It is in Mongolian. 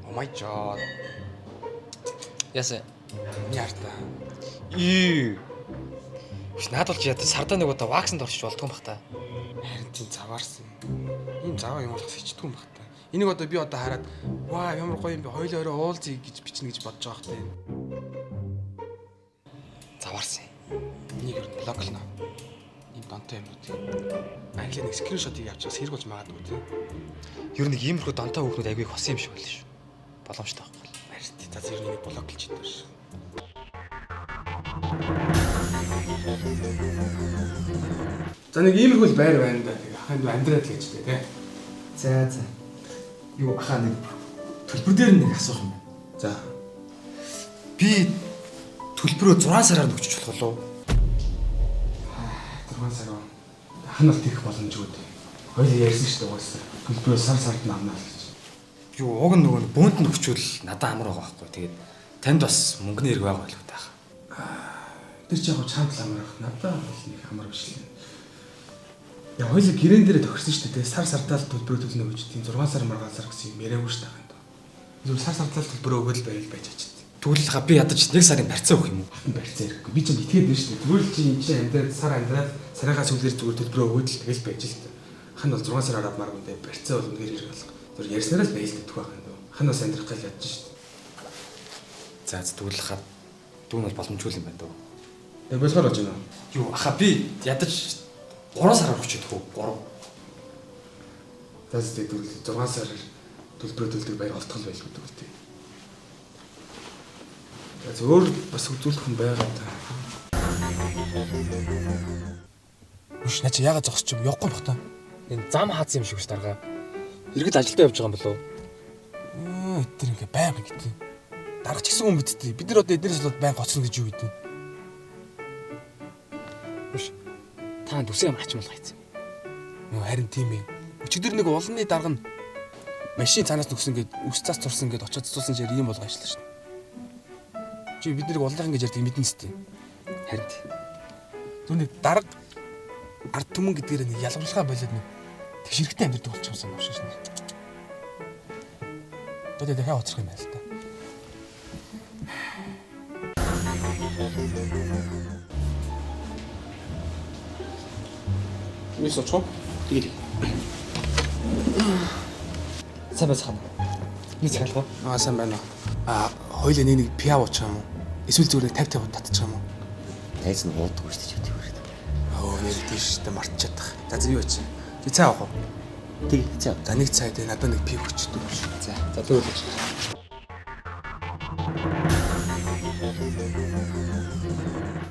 Oh my god. Яасан? Яарта. Биш наад болж яа сардаа нэг удаа ваксанд орчих болдгоо юм бах та. Харин тийм заваарсан. Ийм заваа юм болох сэждгүй юм бах та. Энийг одоо би одоо хараад ваа ямар гоё юм бэ. Хоёулаа өрөө уулзъя гэж бичнэ гэж бодож байгаа хэрэг. Заваарсан. Энийг ер нь блоклно. Ийм донтой юмнууд. Англиар нэг скриншотыг авчихсан хэрэг болж магадгүй тийм. Ер нь нэг иймэрхүү донтой хүүхнүүд айгүй их хосон юм шиг байл шүү. Боломжтой байхгүй. Харин за зэрэг нэг блоклж идэх ш. За нэг иймэрхүү байр байна да. Аханд амьдраад л гэж дээ тий. За. Юу ахаа нэг төлбөр дээр нэг асуух юм байна. За. Би төлбөрөө 6 сараар нөгчөж болох уу? 6 сар. Ханалт их боломжгүй дээ. Хоёул ярьсан шүү дээ угаасаа. Төлбөрөө сард нь авнаа л гэж. Юу уг нь нөгөө бөөнд нь өгчүүл надад амар байгаа байхгүй. Тэгээд танд бас мөнгөний хэрэг байгаа байлгүй таах. Тэр чи яг чамд л амарх. Надад бол нэг амар биш л. Я хоёул гэрэн дээр тохирсон шүү дээ. Сардаа л төлбөрөө төлнө гэж тийм 6 сар маргаан сар гэсэн юм яриаггүй шүү дээ. Зүгээр сардаа л төлбөрөө өгөл байл байж очив. Тэгвэл би ядаж 1 сарын барьцаа өгөх юм уу? Барьцаа ирэхгүй. Би ч итгээд байна шүү дээ. Зүгээр л чи энэ чинь амьдраад сар амьдраад сарынхаа сүүлээр зүгээр төлбөрөө өгөөд л тэгэл байж л дээ. Хан бол 6 сар аваад марган дээ. Барьцаа бол үнээр хэрэг болох. Зүгээр ярьснараа л байл гэдэгх байх юм дөө. Хан бас амьдрах гал ядж шүү дээ. За тэгвэл хаа дүүн бол боломжгүй юм байна дөө. Тэгээ болохоор болж байна уу? Юу аха би ядаж 3 сараар өгч идэх үү? 3. Тас тэгвэл 6 сараар төлбөрөө төлдөг байр олдгол байлгүй гэдэг үү? За өөр бас үзүүлэх юм байгаа та. Үш наа чи ягаад зогсч юм явахгүй бах та. Энэ зам хаацсан юм шиг ш дарга. Иргэд ажилдаа явж байгаа юм болов уу? Эдгээр ингээ байнга гэдэг. Даргач гэсэн хүн бидтэй. Бид нар одоо эднэрээс бол байнга гоцно гэж юу гэдэг. Үш та дүсээ юм ачмал хайцсан. Нөө харин тийм ээ. Өчигдөр нэг улны дарга нь машин цаанаас нөхсөн гээд үс цаас турсан гээд очиод цуцсан чир ийм болго ажиллаа шин. Чи бид нарыг улаан гэж ярьдаг мэдэн сте. Харин Түүний дарга ард түмэн гэдгээр нэг ялгарлахаа болоод нэг тэгшэрхтэй амьддаг болчихсон юм шиг шин. Одоо дахиад уцрах юм байна л та. Мис очих. тэгээд сайн байцгаана. Би цаалгаа. Сайн байна уу? Хоёул нэг пиав уучих юм уу? Эсвэл зүгээр 50 татчих юм уу? Тайз нь уудаггүй шүү дээ тийм. Нэр тийш тэ мартчихад тах. За юу ачи? Чи цай авах уу? Тэг цаа. За нэг цай тэ надад нэг пив өчтөө биш. За тэгвэл